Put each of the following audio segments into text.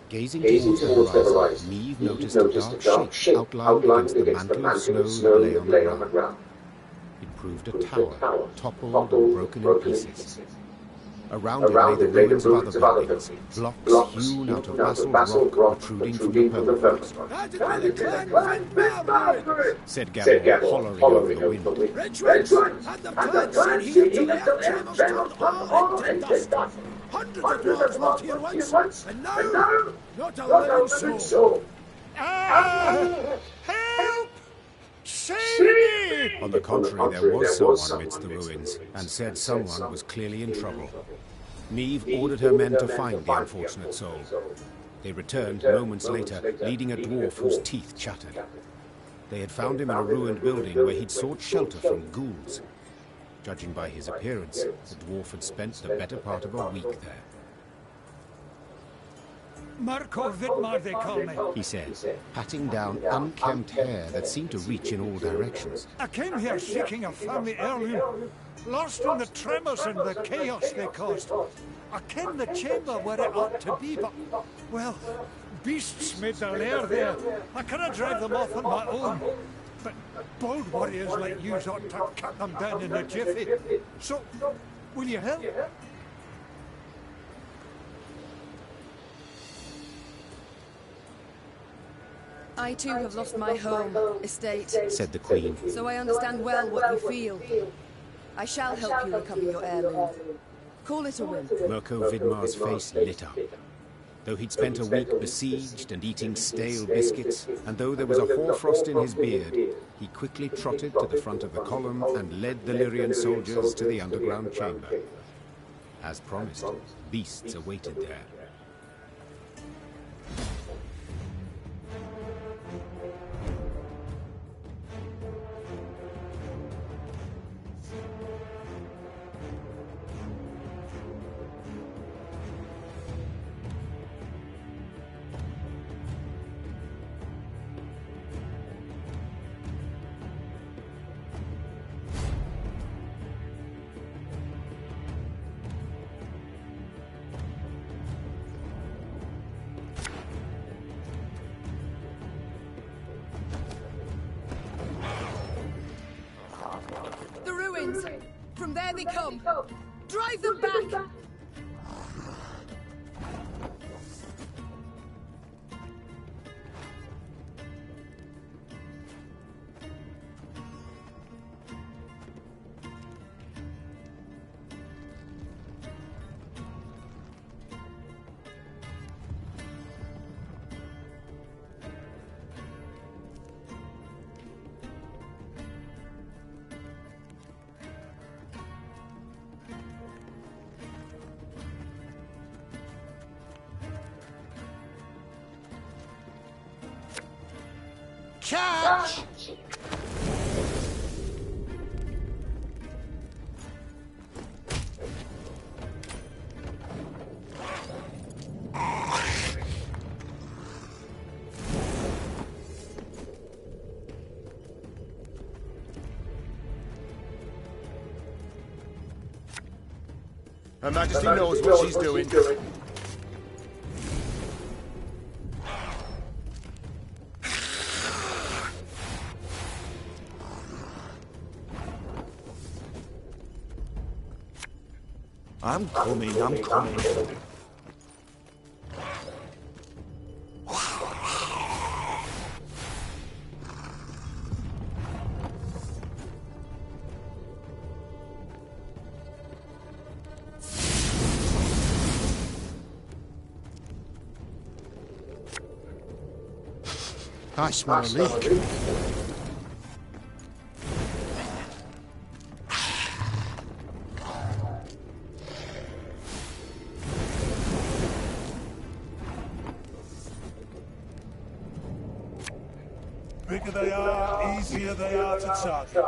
Gazing towards the horizon, Neve noticed a dark shape outlined against the mantle of snow that lay on the ground. It proved a tower, toppled and broken in pieces. Around it lay the ruins of other buildings, blocks hewn out of basalt rock protruding from the permafrost. "That'd be the Clan Vindmar," said Gavin, hollering over the wind. "Red ones, and the plants seen here till they have tremors turned all into dust. Hundreds of logs lived here once, and now, not a living soul." Help! Save me! On the contrary, there was someone amidst the ruins, and said someone was clearly in trouble. Neve ordered her men to find the unfortunate soul. They returned moments later, leading a dwarf whose teeth chattered. They had found him in a ruined building where he'd sought shelter from ghouls. Judging by his appearance, the dwarf had spent the better part of a week there. Marco Vidmar, they call me. He said, patting down unkempt hair that seemed to reach in all directions. I came here seeking a family heirloom, lost in the tremors and the chaos they caused. I ken the chamber where it ought to be, but, well, beasts made their lair there. I cannot drive them off on my own. But bold warriors like you ought to cut them down in a jiffy. So, will you help? I too have lost my home, estate, said the Queen. So I understand well what you feel. I shall help you recover your heirloom. Call it a win. Mirko Vidmar's face lit up. Though he'd spent a week besieged and eating stale biscuits, and though there was a hoarfrost in his beard, he quickly trotted to the front of the column and led the Lyrian soldiers to the underground chamber. As promised, beasts awaited there. From there they come. Drive them back! Catch! Her Majesty knows what she's doing. I'm coming. I smell a leak. Bigger they are, easier they are to target.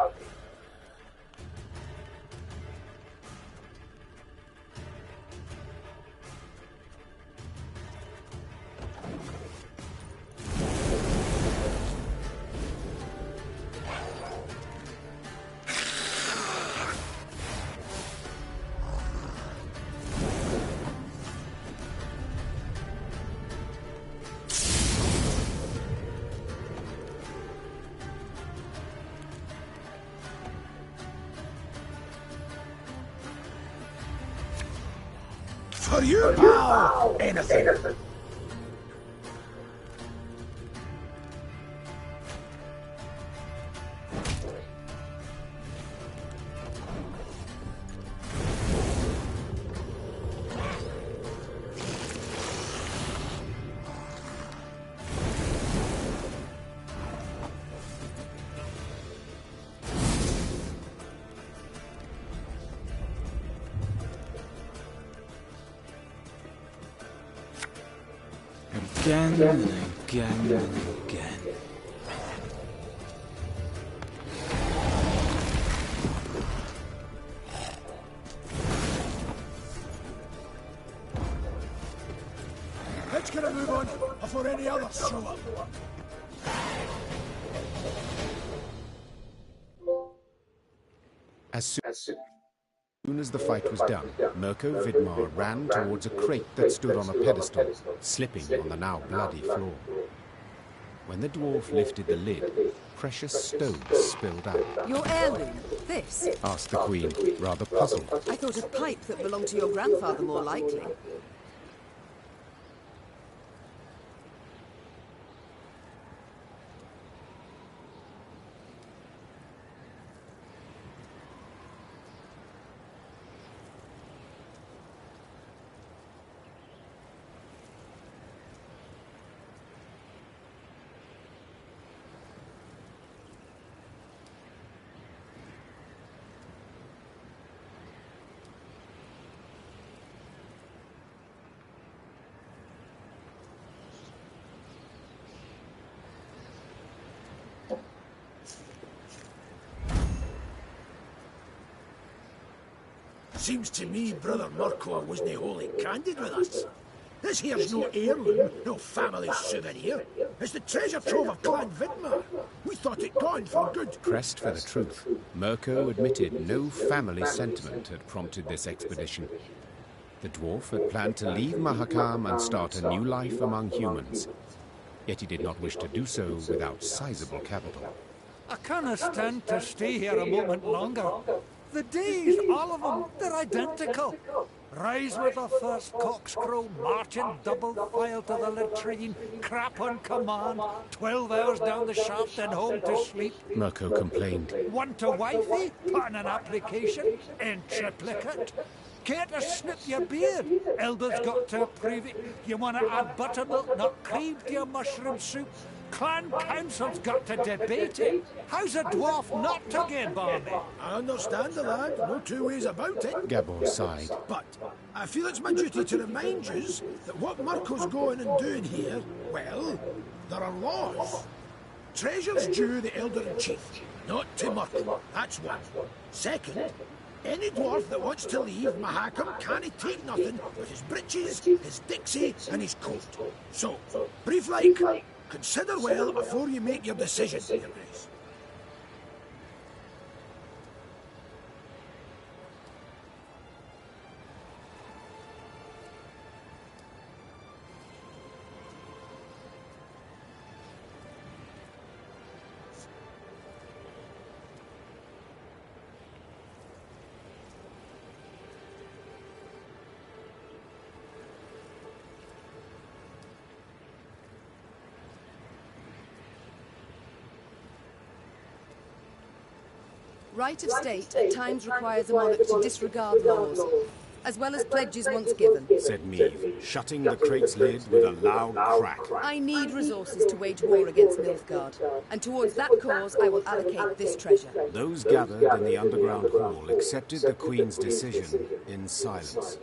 For you, pal, anything. Again and again and again. Let's get a move on before any others show up. As soon as the fight was done, Mirko Vidmar ran towards a crate that stood on a pedestal, slipping on the now bloody floor. When the dwarf lifted the lid, precious stones spilled out. Your heirloom? This? Asked the Queen, rather puzzled. I thought a pipe that belonged to your grandfather more likely. Seems to me Brother Mirko wasn't wholly candid with us. This here's no heirloom, no family souvenir. It's the treasure trove of Clan Vidmar. We thought it gone for good. Pressed for the truth, Mirko admitted no family sentiment had prompted this expedition. The dwarf had planned to leave Mahakam and start a new life among humans. Yet he did not wish to do so without sizable capital. I can't stand to stay here a moment longer. The days, all of them, they're identical. Rise with the first cockscrow, march in double file to the latrine, crap on command, 12 hours down the shaft and home to sleep. Mirko complained. Want a wifey? Put in an application. In triplicate. Care to snip your beard? Elders got to approve it. You want to add buttermilk, not cream, to your mushroom soup? Clan Council's got to debate it. How's a dwarf not to get balmy? I understand the lad, no two ways about it. Gabor sighed. But I feel it's my duty to remind you that what Mirko's going and doing here, well, there are laws. Treasure's due the Elder-in-Chief, not to Mirko. That's one. Second, any dwarf that wants to leave Mahakam can't take nothing but his breeches, his dixie, and his coat. So, brief like, consider well before you make your decision, Your Grace. Right of state at times requires a monarch to disregard laws, as well as pledges once given. Said Meve, shutting the crate's lid with a loud crack. I need resources to wage war against Nilfgaard, and towards that cause I will allocate this treasure. Those gathered in the underground hall accepted the Queen's decision in silence.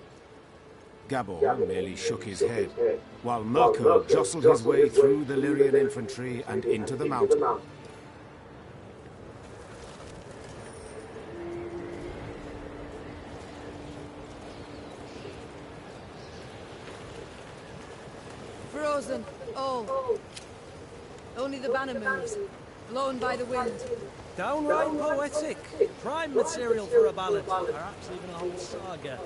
Gabor merely shook his head, while Mirko jostled his way through the Lyrian infantry and into the mountain. Frozen, all. Only the banner moves, blown by the wind. Downright poetic. Prime material for a ballad, perhaps even a whole saga.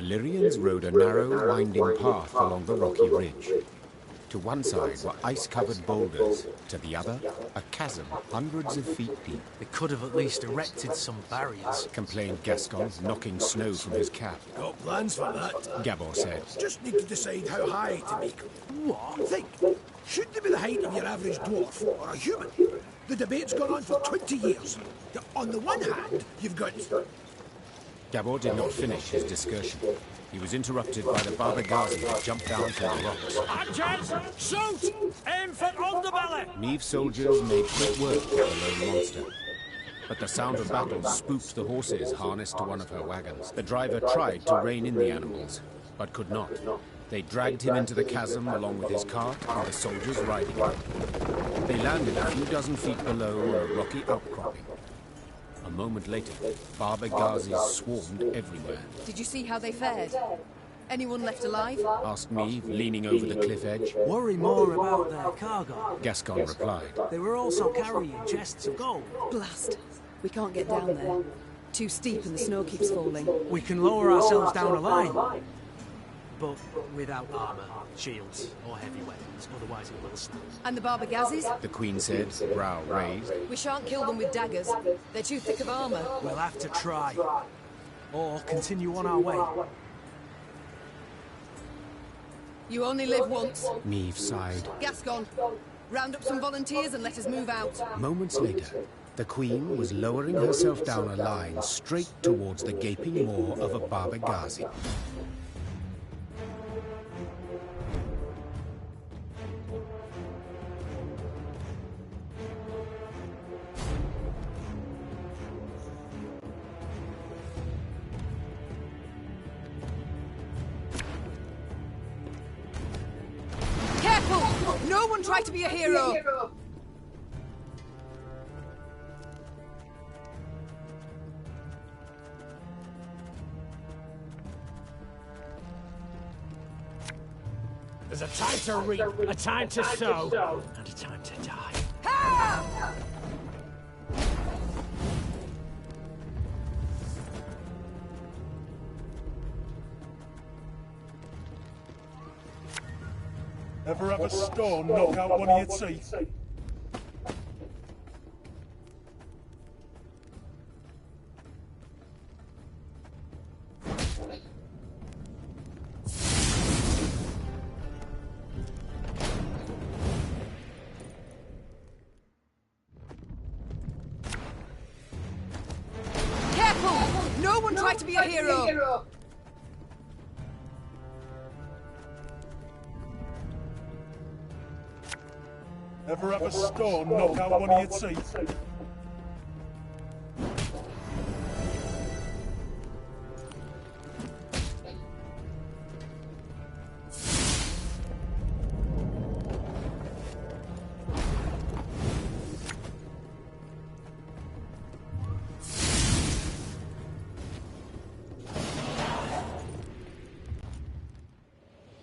Illyrians rode a narrow, winding path along the rocky ridge. To one side were ice-covered boulders, to the other, a chasm hundreds of feet deep. They could have at least erected some barriers, complained Gascon, knocking snow from his cap. Got plans for that. Gabor said. Just need to decide how high to make them. What? Think. Should they be the height of your average dwarf or a human? The debate's gone on for 20 years. On the one hand, you've got... Gabor did not finish his discussion. He was interrupted by the Barbagazi that jumped down from the rocks. Adjance! Shoot! Aim for underbelly! Neve's soldiers made quick work of the lone monster. But the sound of battle spooked the horses harnessed to one of her wagons. The driver tried to rein in the animals, but could not. They dragged him into the chasm along with his cart and the soldiers riding him. They landed a few dozen feet below on a rocky outcropping. A moment later, Barbagazis swarmed everywhere. Did you see how they fared? Anyone left alive? Asked Neve, leaning over the cliff edge. Worry more about their cargo. Gascon replied. They were also carrying chests of gold. Blast. We can't get down there. Too steep and the snow keeps falling. We can lower ourselves down a line. But without armor, shields, or heavy weapons, otherwise it will snap. And the Barbagazis? The Queen said, brow raised. We shan't kill them with daggers. They're too thick of armor. We'll have to try. Or continue on our way. You only live once. Neve sighed. Gascon, round up some volunteers and let us move out. Moments later, the Queen was lowering herself down a line straight towards the gaping maw of a Barbagazi. Careful! No one try to be a hero! There's a time to reap, a time to sow, and a time to die. Ha! Ever have a stone knock out one of your teeth? Careful! No one try to be a hero! Ever have a stone knock out one of your teeth?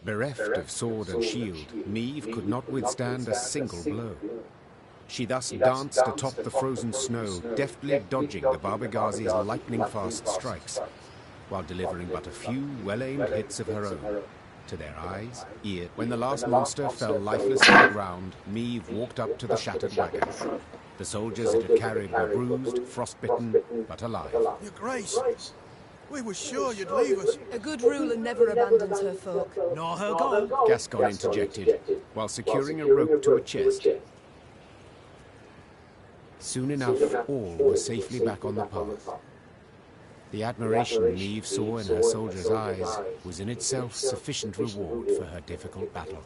Bereft of sword and shield, Neve could not withstand a single blow. She thus danced atop the frozen snow, deftly dodging the Barbagazi's lightning-fast strikes, while delivering but a few well-aimed hits of her own, to their eyes, ears. When the last monster fell lifeless to the ground, Neve walked up to the shattered wagon. The soldiers it had carried were bruised, frostbitten, but alive. Your Grace, we were sure you'd leave us. A good ruler never abandons her folk. Nor her gold. Gascon interjected, while securing a rope to a chest. Soon enough, all were safely back on the path. The admiration Neve saw in her soldiers' eyes was in itself sufficient reward for her difficult battle.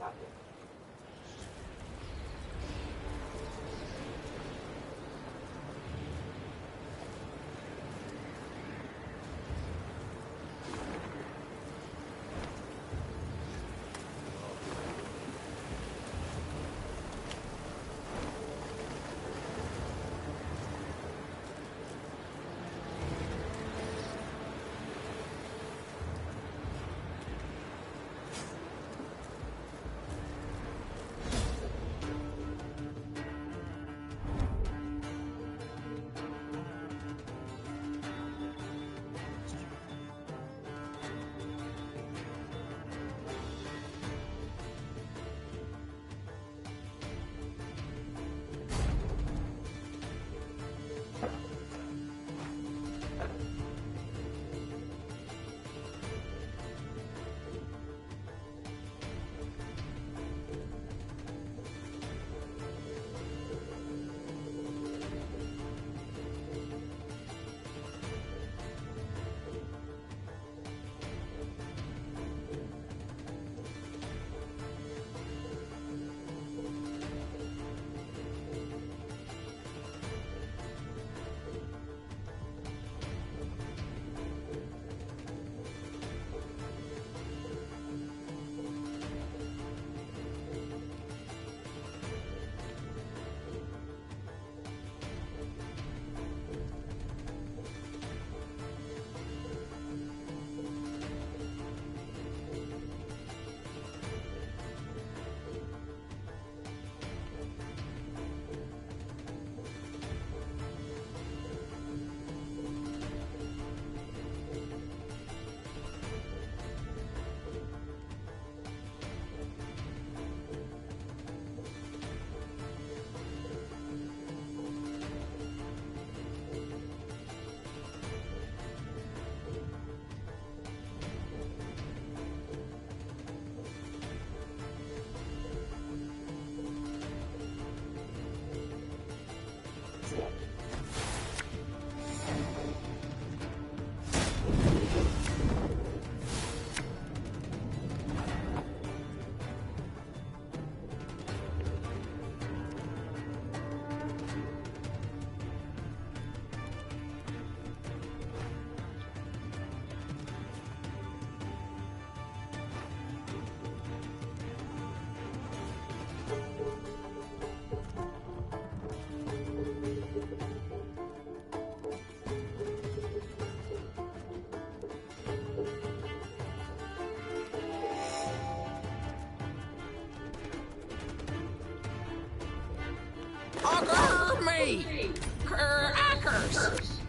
Augur me! Crackers!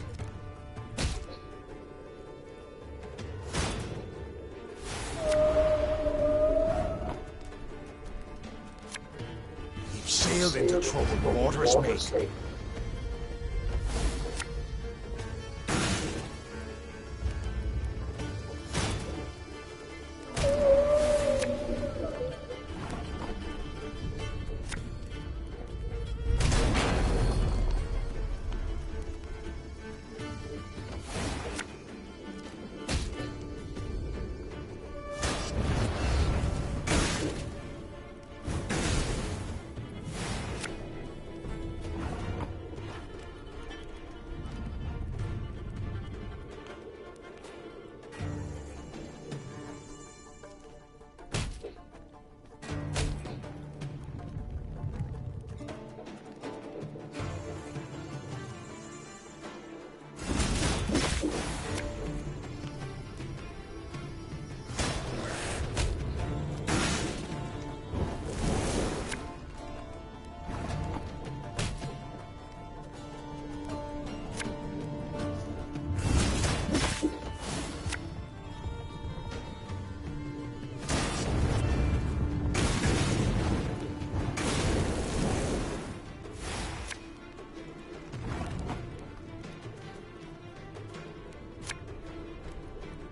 You've sailed into troubled waters, mate.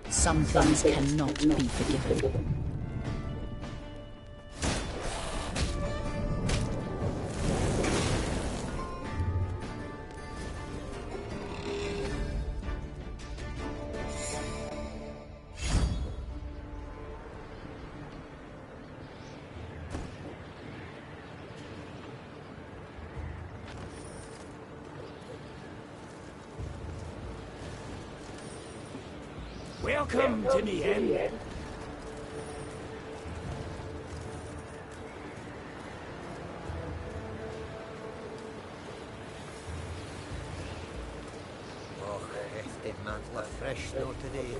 Some things cannot be forgiven. Welcome to the end. Och, heftig mantel fresh now today.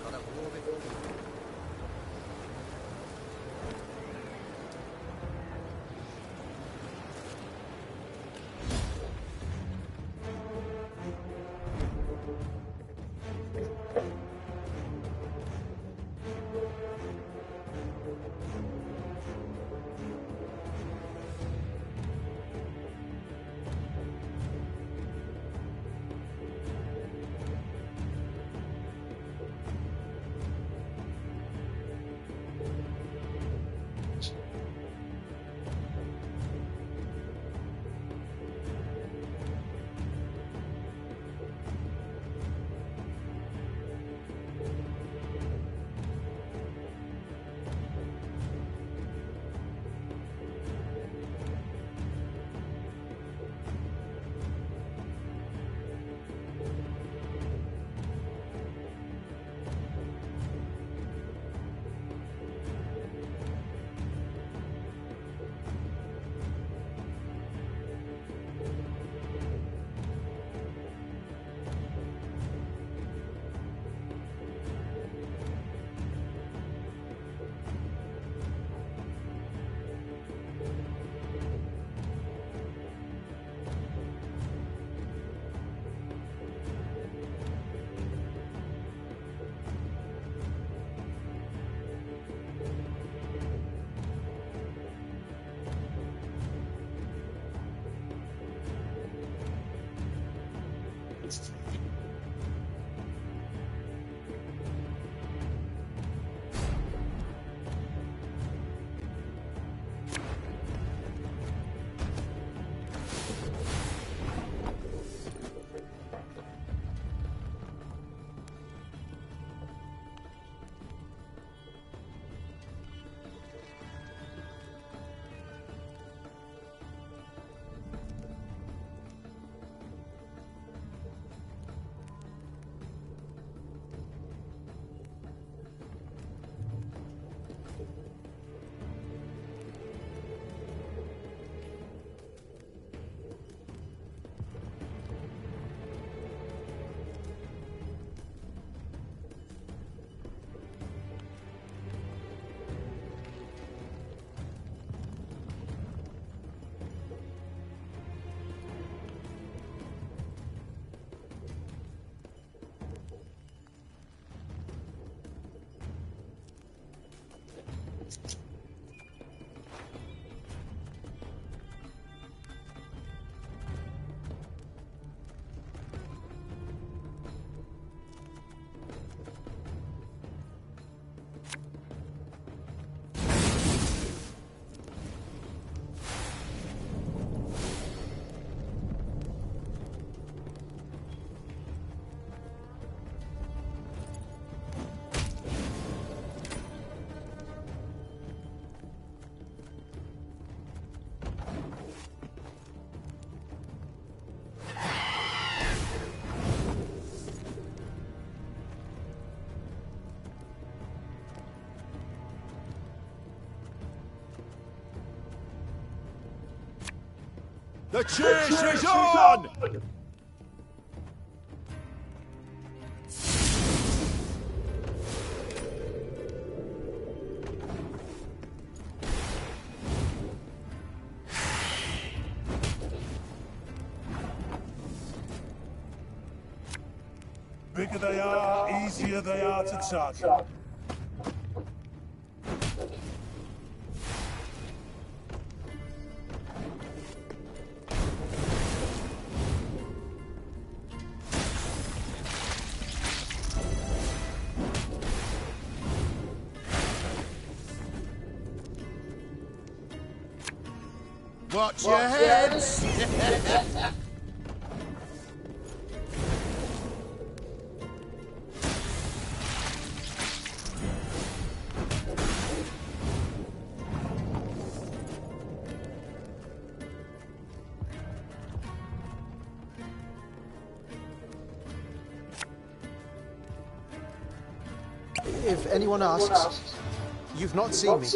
Got it love it. The chase is on! Bigger they are, easier they are to target. Watch your heads! If anyone asks, you've not seen me.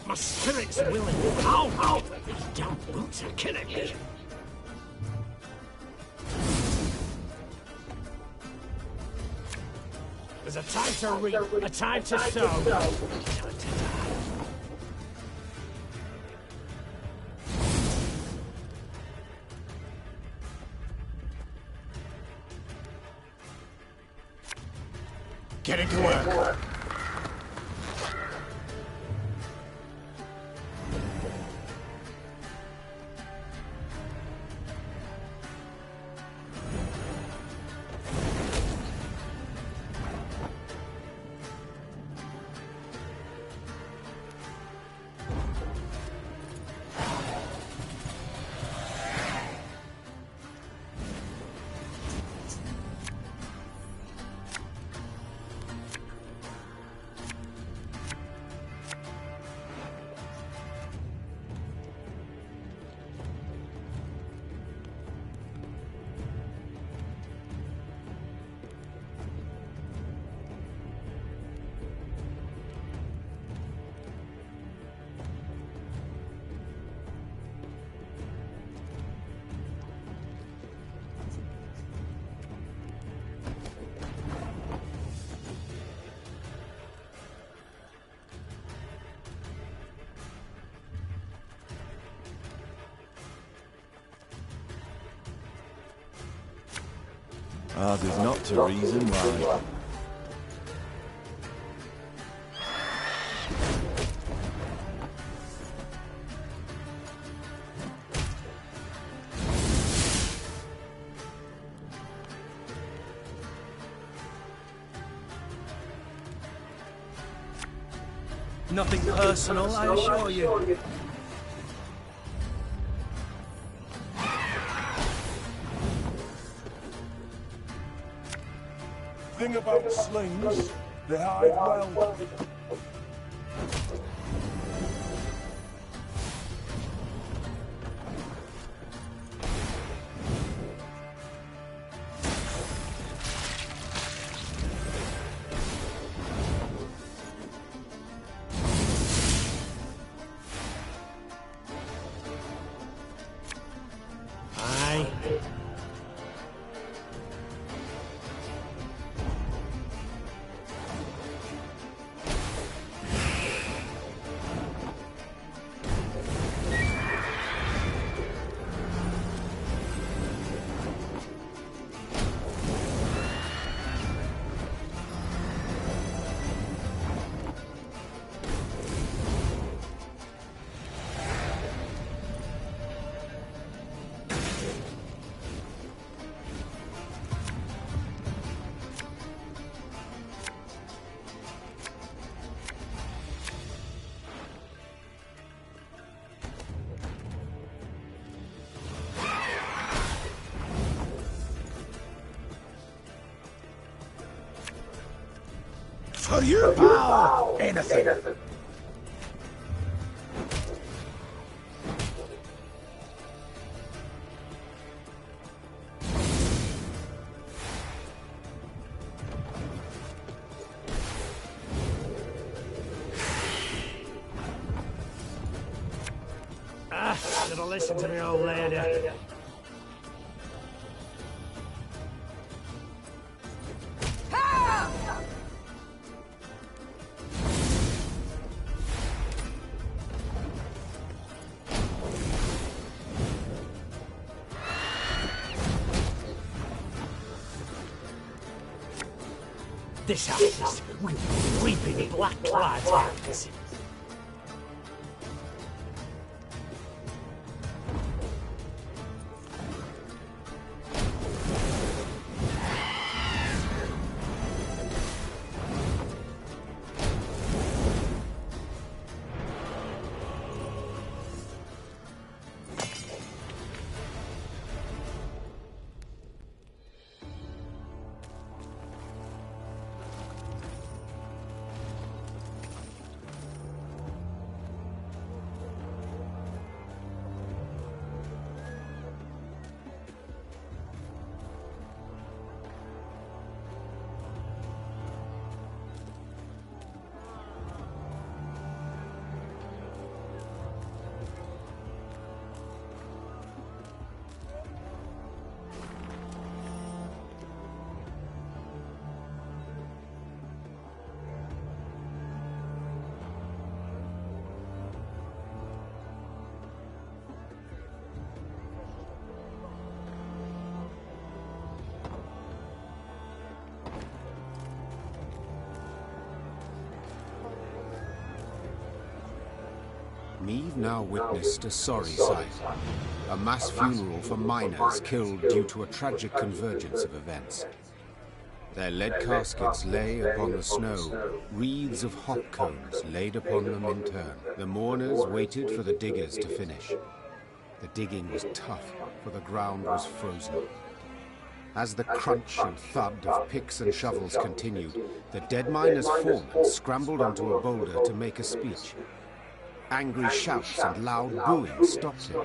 My spirit's willing. Ow! These damn boots are killing me. There's a time to reap, a time to sow, and a time to die. Getting to work. Ours is not to reason why. Nothing personal, I assure you. Thing about slings, they hide well. For you, pal, anything. Should have listened to me old lady. This house with weeping black-clad hands. Meave now witnessed a sorry sight. A mass funeral for miners killed due to a tragic convergence of events. Their lead caskets lay upon the snow, wreaths of hop cones laid upon them in turn. The mourners waited for the diggers to finish. The digging was tough, for the ground was frozen. As the crunch and thud of picks and shovels continued, the dead miner's foreman scrambled onto a boulder to make a speech. Angry shouts and loud booing stopped him.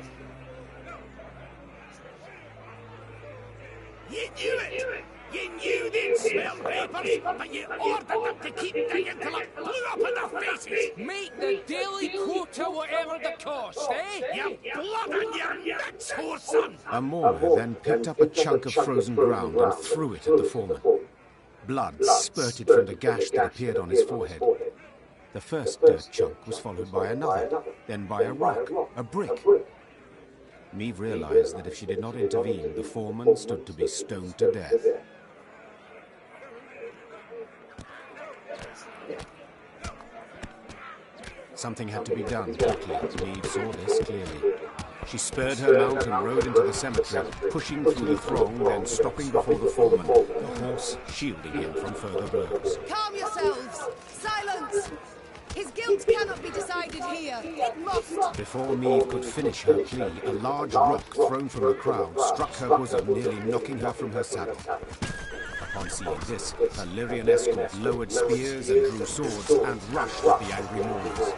You knew it! You knew they'd smell vapors, but you ordered them to keep digging till it blew up in their faces! Make the daily quota whatever the cost, eh? You blood on your nuts, whoreson! A mourner then picked up a chunk of frozen ground and threw it at the foreman. Blood spurted from the gash that appeared on his forehead. The first dirt chunk was followed by another, then by a rock, a brick. Meave realized that if she did not intervene, the foreman stood to be stoned to death. Something had to be done quickly. Meave saw this clearly. She spurred her mount and rode into the cemetery, pushing through the throng, then stopping before the foreman, the horse shielding him from further blows. Calm yourselves! Silence! His guilt cannot be decided here. It must! Before Meave could finish her plea, a large rock thrown from the crowd struck her bosom, nearly knocking her from her saddle. Upon seeing this, her Lyrian escort lowered spears and drew swords and rushed at the angry mourners.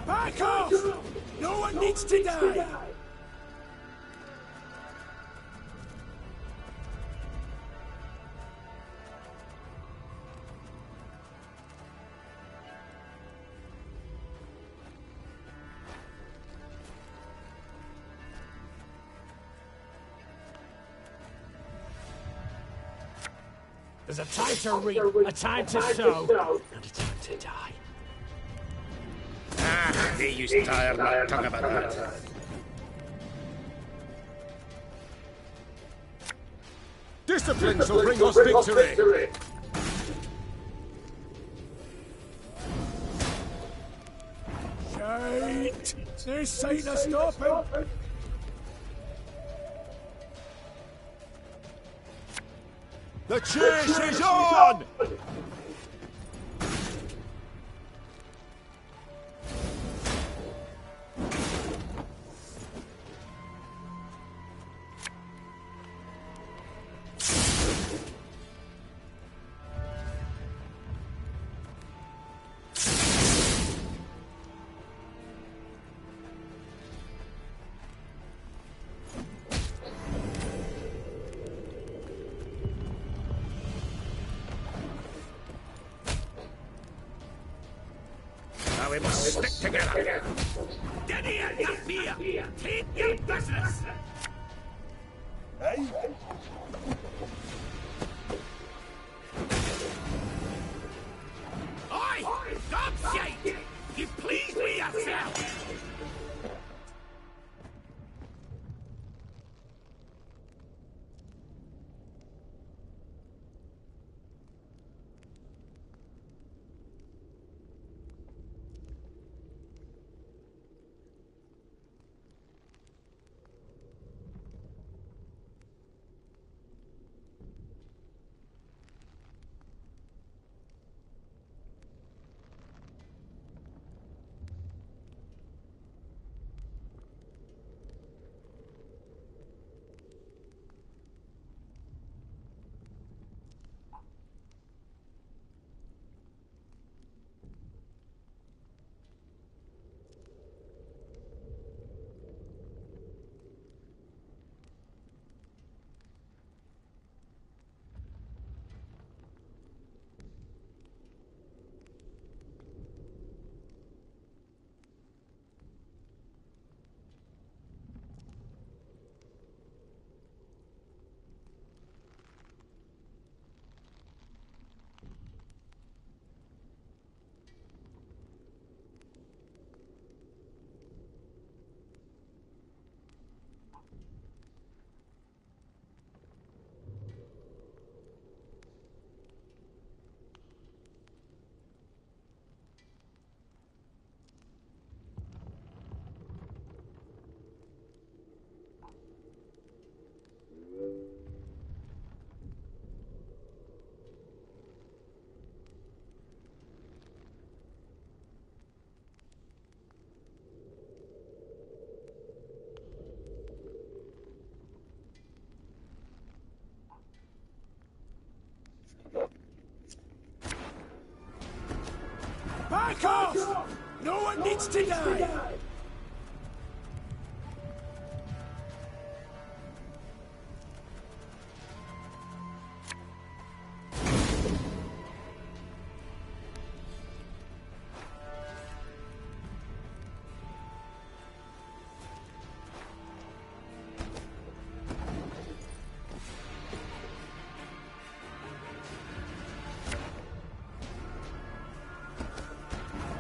Back off! No one needs to die! There's a time to reap, a time to sow, and a time to die. Ah, they used to tire my tongue about that. Discipline shall bring us victory! Shite! There's sign of stopping! The chase is on! Now we must stick together. Get here, you fear! Take your business! Oi! Stop shite! You pleased with yourself! Back off! No one needs to die!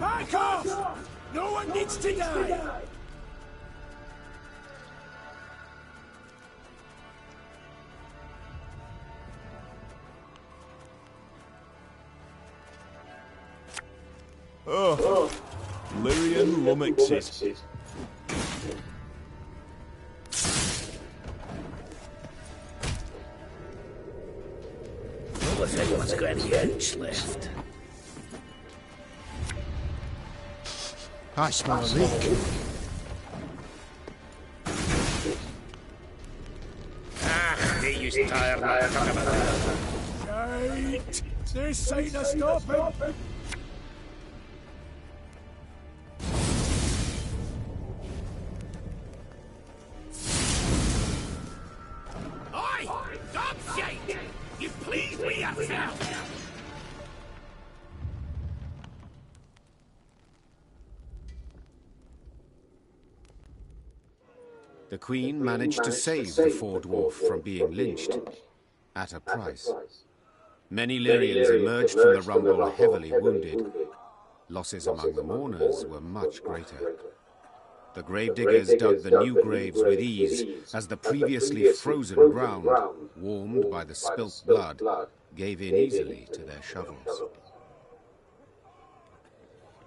Back off! No one needs to die! Oh, Lyrian lummoxes. Well, if anyone's got any edge left. I smell a leak. Ah, they used to tire my tongue about that. Shite! There's sign of stopping! Oi! Stop shite! You pleased with yourself! The Queen managed to save the four dwarf from being lynched, at a price. Many Lyrians emerged from the rumble heavily wounded. Losses among the mourners were much greater. The gravediggers dug the new graves with ease, as the previously frozen ground, warmed by the spilt blood, gave in easily to their shovels.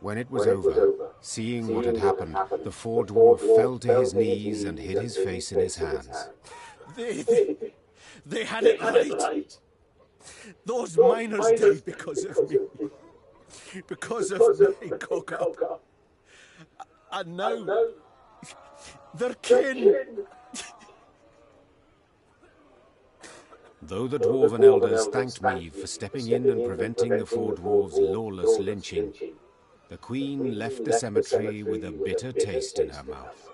When it was over, seeing what had happened, the four-dwarf fell to his knees and hid his face in his hands. They had it right. Those miners died because of me. Because of me, Coco. And now, they're kin. Though the dwarven elders thanked Meve for stepping in and preventing the four dwarves' lawless lynching, the queen left the cemetery with a bitter taste in her mouth.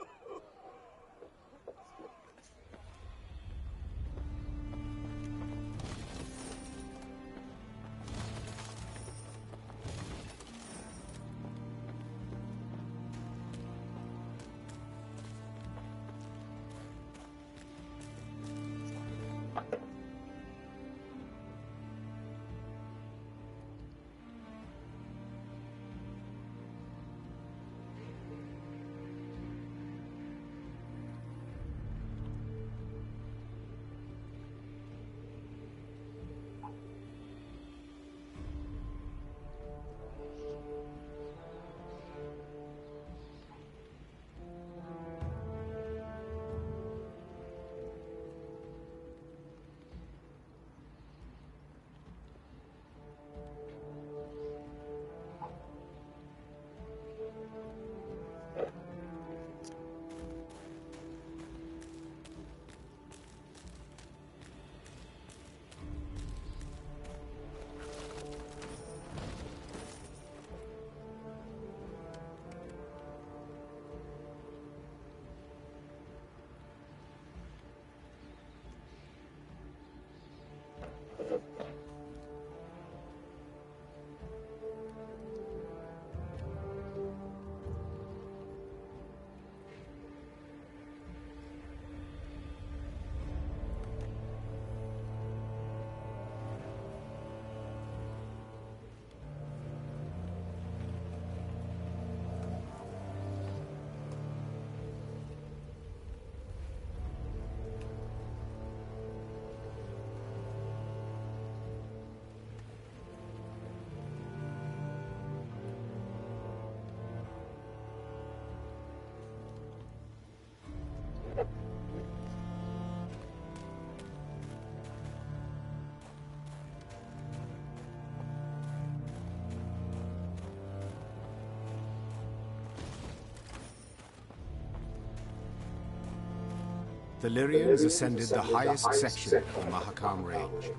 The Lyrians ascended the highest section of the Mahakam Range.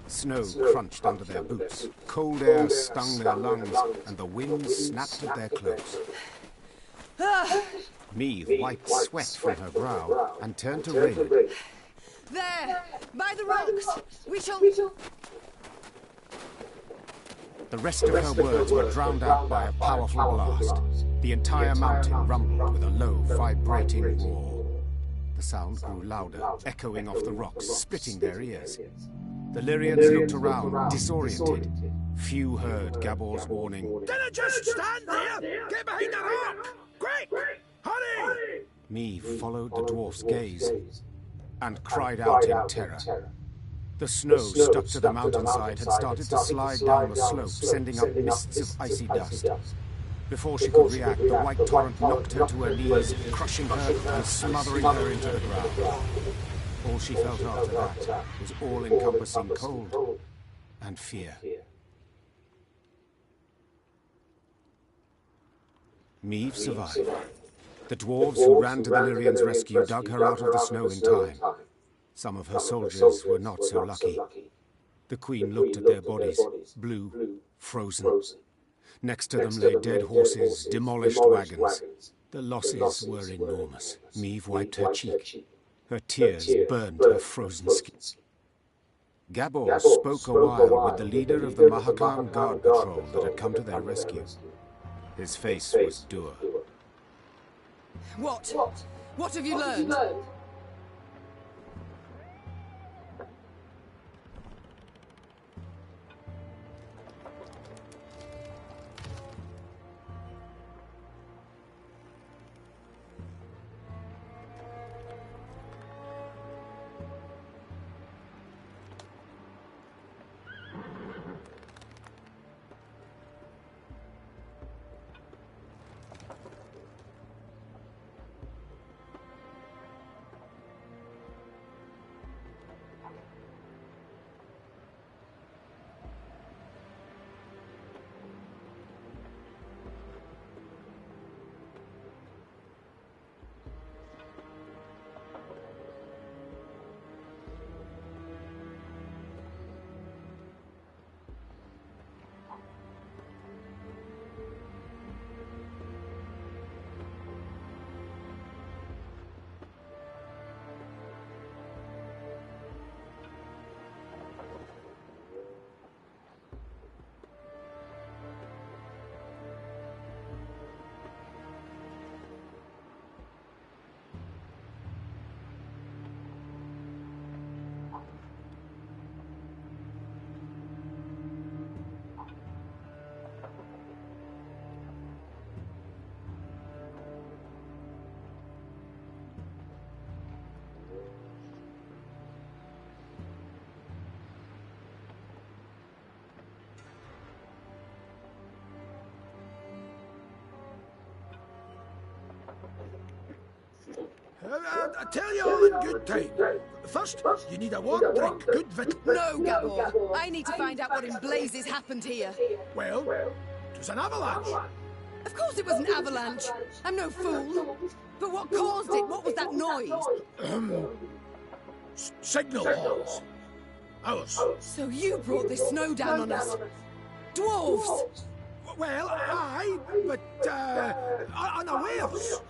Snow crunched under their boots, cold air stung their lungs, and the wind snapped at their cloaks. Meve wiped sweat from her brow and turned to Raymond. There! By the rocks! We shall... The rest of her words were drowned out by a powerful blast. The entire mountain rumbled with a low, vibrating roar. The sound grew louder, echoing off the rocks, splitting their ears. The Lyrians looked around, disoriented. Few heard Gabor's warning. Dinna just stand there! Get behind the rock! Quick! Hurry! Meve followed the dwarf's gaze and cried out in terror. The snow stuck to the mountainside had started to slide down the slope, sending up mists of icy dust. Before she could react, the white torrent knocked her to her knees, crushing her and smothering her into the ground. All she felt after that was all-encompassing cold and fear. Meve survived. The dwarves who ran to the Lyrians' rescue dug her out of the snow in time. Some of her soldiers were not so lucky. The queen looked at their bodies, blue, frozen. Next to them lay dead horses, demolished wagons. The losses were enormous. Meve wiped her cheek. Her tears burned her frozen skin. Gabor spoke a while with the leader of the Mahakam Guard Patrol that had come to their rescue. His face was dour. What? What have you learned? I tell you all in good time. First, you need a warm drink, good victual. No, Gabor. I need to find out what in blazes happened here. Well, it was an avalanche. Of course it was an avalanche. I'm no fool. But what caused it? What was that noise? Signal halls. Ours. So you brought this snow down on us. Dwarves! Well, aye, but, unawares.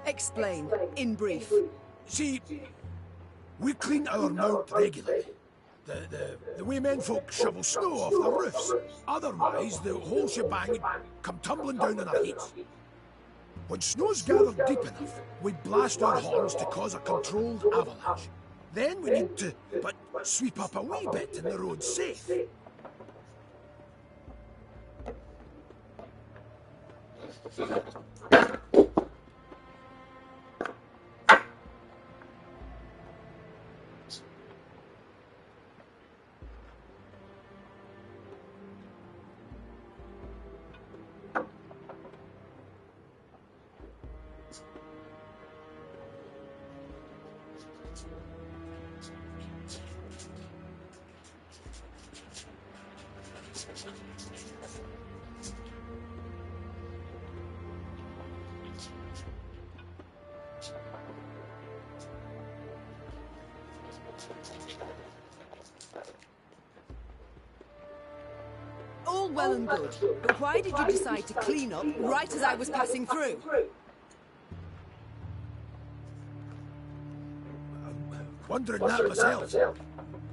Explain, in brief. See, we clean our mount regularly. The way men folk shovel snow off the roofs. Otherwise, the whole shebang would come tumbling down on our heads. When snow's gathered deep enough, we blast our horns to cause a controlled avalanche. Then we need to, sweep up a wee bit and the road's safe. All well and good, but why did you decide to clean up right as I was passing through? Wondering that myself.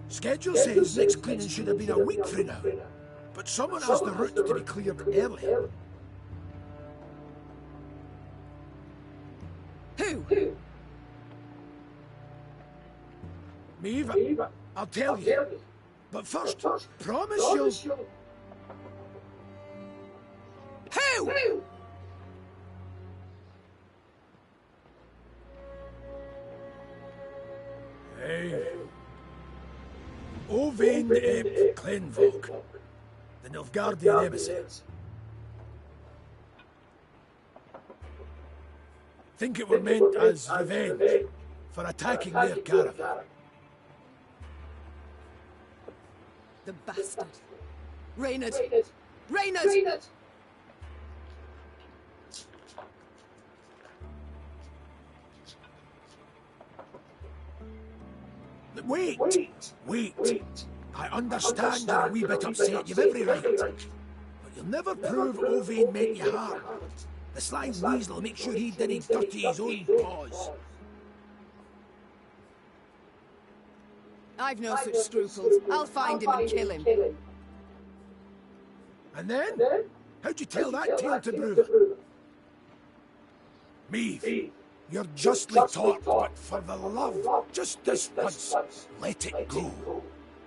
Schedule says next cleaning should have been a week from now, but someone asked the route to be cleared early. Who? Maeve, I'll tell you. But first, promise you'll... Who? Hey. Owain ep Clenvog, the Nilfgaardian emissary. Think it were meant as revenge for attacking their caravan. The bastard. Reynard! Reynard! Wait. I understand you're a wee bit upset, you've every right. But you'll never prove Owain meant you harm. The sly weasel will make sure he didn't dirty his own paws. I've no such scruples. I'll find him and kill him. And then? How'd you tell that tale to Brewer? Maeve, you're justly taught, but for the love, just this once, let it go.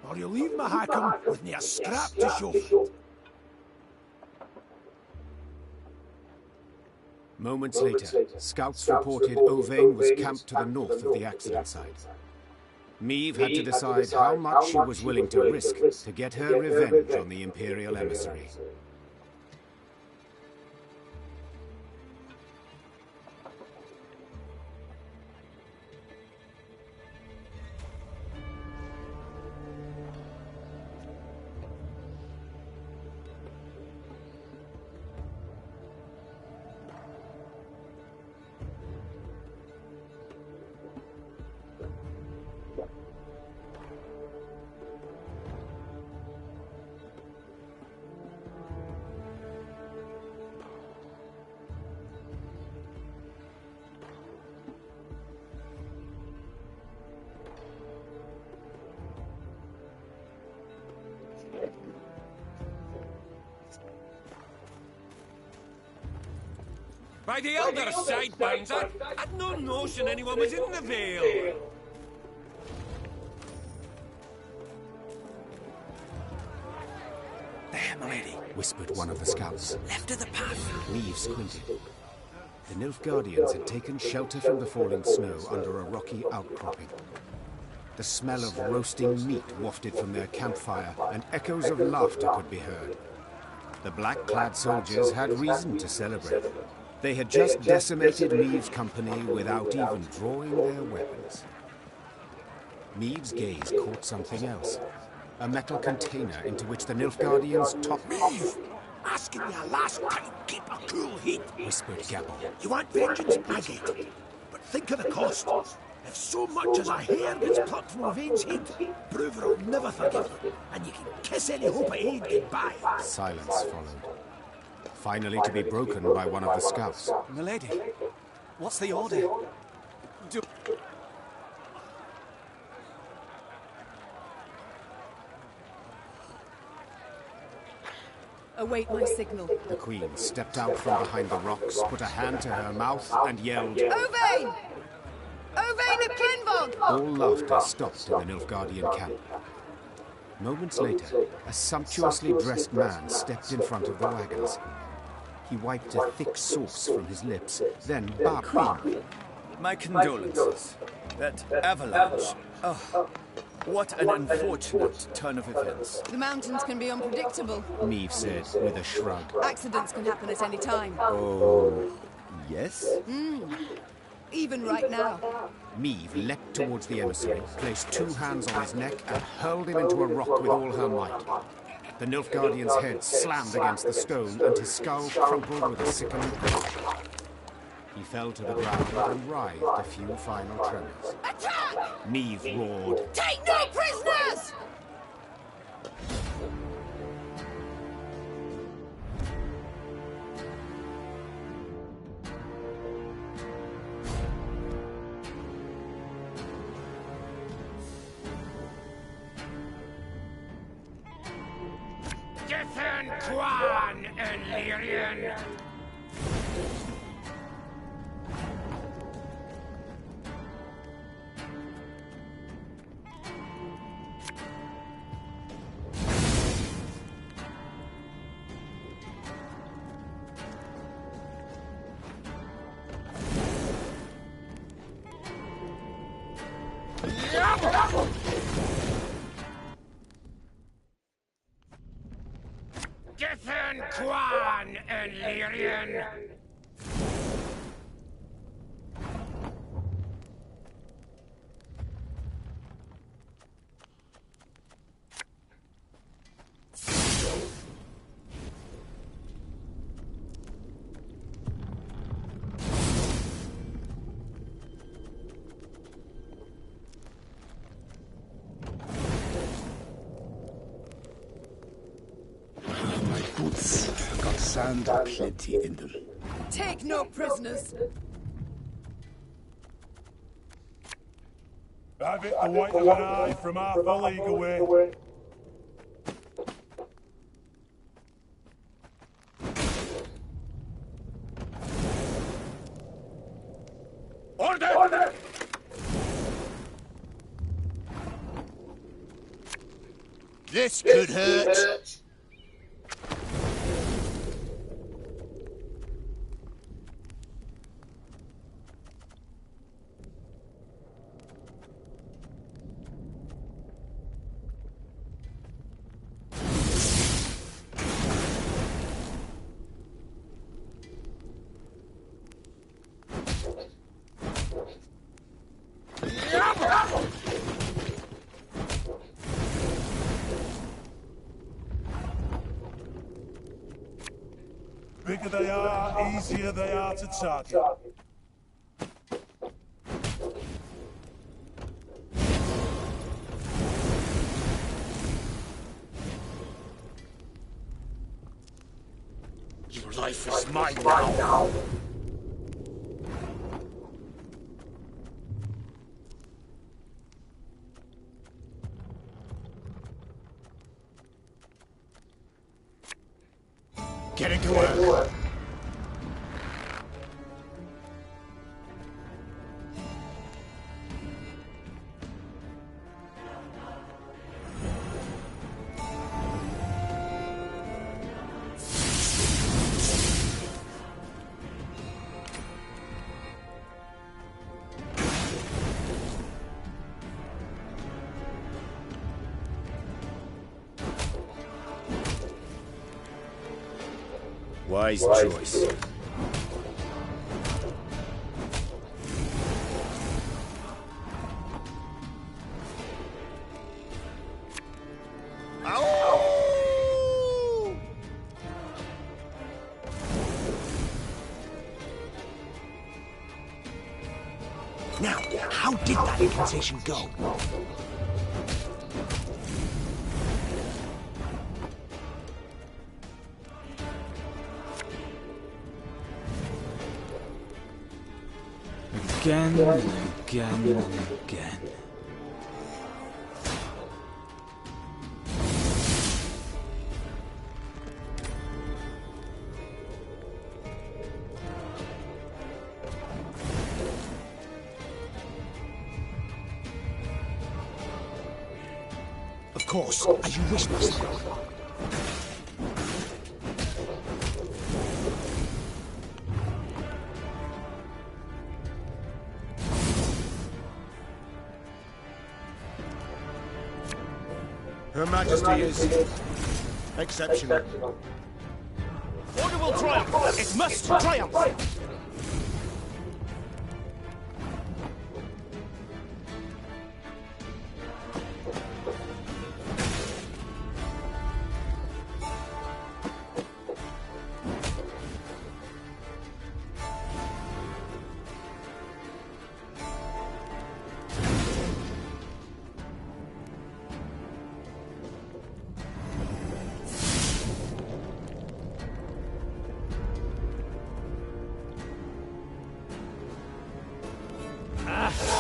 Or you'll leave Mahakam with me a scrap to show for it. Moments later, scouts reported Owain was camped to the north of the accident site. Maeve had to decide how much she was willing to risk to get her revenge on the Imperial emissary. By the elder sidebinds, I'd no notion anyone was in the Vale. There, milady, whispered one of the scouts. Left of the path. Maeve squinted. The Nilfgaardians had taken shelter from the falling snow under a rocky outcropping. The smell of roasting meat wafted from their campfire, and echoes of laughter could be heard. The black-clad soldiers had reason to celebrate. They had just decimated Meave's company without even drawing their weapons. Meave's gaze caught something else. A metal container into which the Nilfgaardians topped... Meave! Asking you last time, keep a cool head, whispered Gabble. You want vengeance? I get it. But think of the cost. If so much as a hair gets plucked from a Vane's head, Bruver will never forgive you, and you can kiss any hope of aid goodbye. Silence followed, finally to be broken by one of the scouts. Milady, what's the order? Await my signal. The Queen stepped out from behind the rocks, put a hand to her mouth, and yelled, Ovain! Ovain of Kenvog! All laughter stopped in the Nilfgaardian camp. Moments later, a sumptuously dressed man stepped in front of the wagons. He wiped a thick sauce from his lips, then bowed. Queen, my condolences. That avalanche. Oh, what an unfortunate turn of events. The mountains can be unpredictable, Meave said with a shrug. Accidents can happen at any time. Oh, yes? Even right now. Meave leapt towards the emissary, placed two hands on his neck, and hurled him into a rock with all her might. The Nilfgaardian's head slammed against the stone, and his skull crumpled with a sickening crash. He fell to the ground and writhed a few final tremors. Attack! Meave roared. Take no prisoners! Dithen Quan and Lyrian. Dithen Quan and Lyrian. Boots got sand plenty in them. Take no prisoners. Have it the white of an eye from half a league away. Order! Order! This could hurt. Bigger they are, easier they are to target. Your life is mine now. Getting to work. Wise choice. Now, how did that incantation go? Again and again and again. Of course, as you wish, Master. Her Majesty is exceptional. Order will triumph! It must triumph!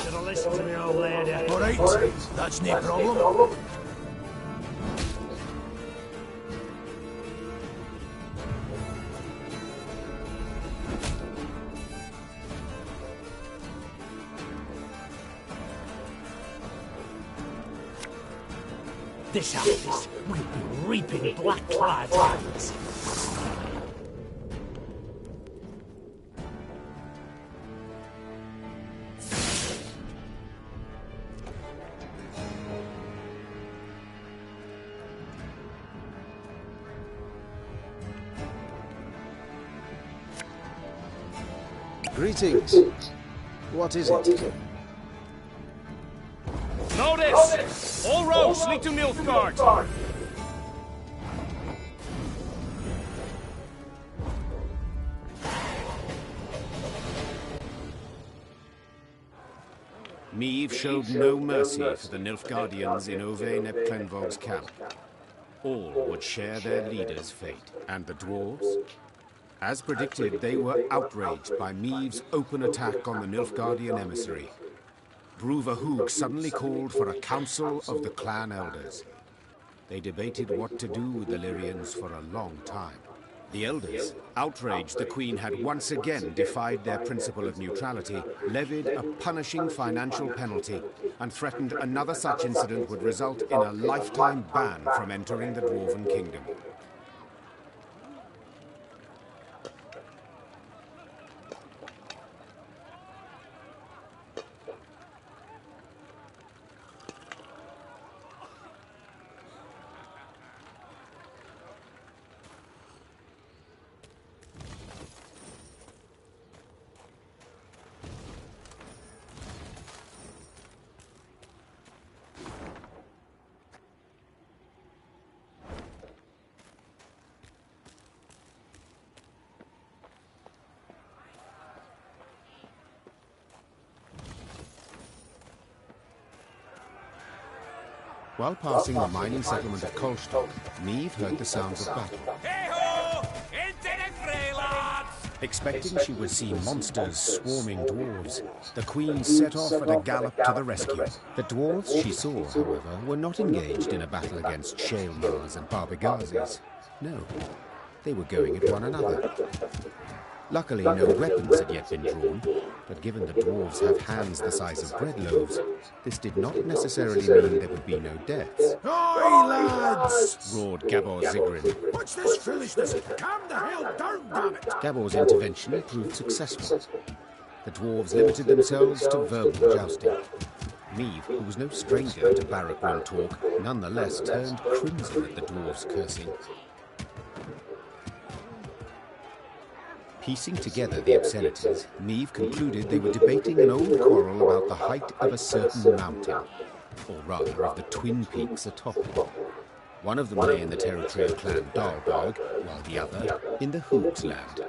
Should've listened to me old lady. All right, that's no problem. This house will be reaping black clouds. Greetings. What is it? Notice! All roads lead to Nilfgaard. Meve showed no mercy for the Nilfgaardians in Ove Nepklenvog's camp. All would share their leader's fate. And the dwarves? As predicted, they were outraged by Meve's open attack on the Nilfgaardian emissary. Bruvahoog suddenly called for a council of the clan elders. They debated what to do with the Lyrians for a long time. The elders, outraged the Queen had once again defied their principle of neutrality, levied a punishing financial penalty, and threatened another such incident would result in a lifetime ban from entering the Dwarven Kingdom. While passing the mining settlement of Kolstock, Meve heard the sounds of battle. Hey-ho! Into the fray, lads! Expecting she would see monsters swarming dwarves, the Queen set off at a gallop to the rescue. The dwarves she saw, however, were not engaged in a battle against Shaelmars and Barbagazes. No, they were going at one another. Luckily, no weapons had yet been drawn, but given the dwarves have hands the size of bread loaves, this did not necessarily mean there would be no deaths. Oi, lads! Roared Gabor Zigrin. What's this foolishness? Calm the hell down, damn it! Gabor's intervention proved successful. The dwarves limited themselves to verbal jousting. Meve, who was no stranger to Barrack talk, nonetheless turned crimson at the dwarves' cursing. Piecing together the obscenities, Niamh concluded they were debating an old quarrel about the height of a certain mountain, or rather of the twin peaks atop it. One of them lay in the territory of Clan Dahlberg, while the other in the Hoogs land.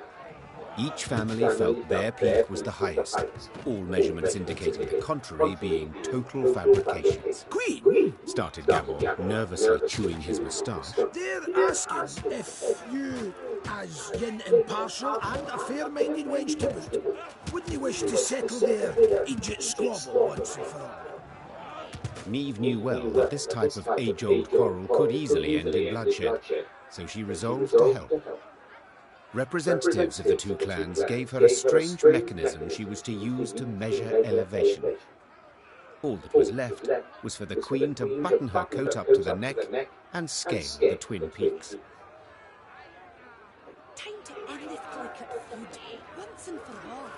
Each family felt their peak was the highest, all measurements indicating the contrary being total fabrications. Queen? Started Gabor, nervously chewing his moustache. They're asking if you, as yin impartial and a fair-minded wench to boot, wouldn't you wish to settle their Egypt squabble once and for all? Niamh knew well that this type of age-old quarrel could easily end in bloodshed, so she resolved to help. Representatives of the two clans gave her a strange mechanism she was to use to measure elevation. All that was left was for the Queen to button her coat up to the neck and scale the twin peaks. Time to end this delicate feud, once and for all.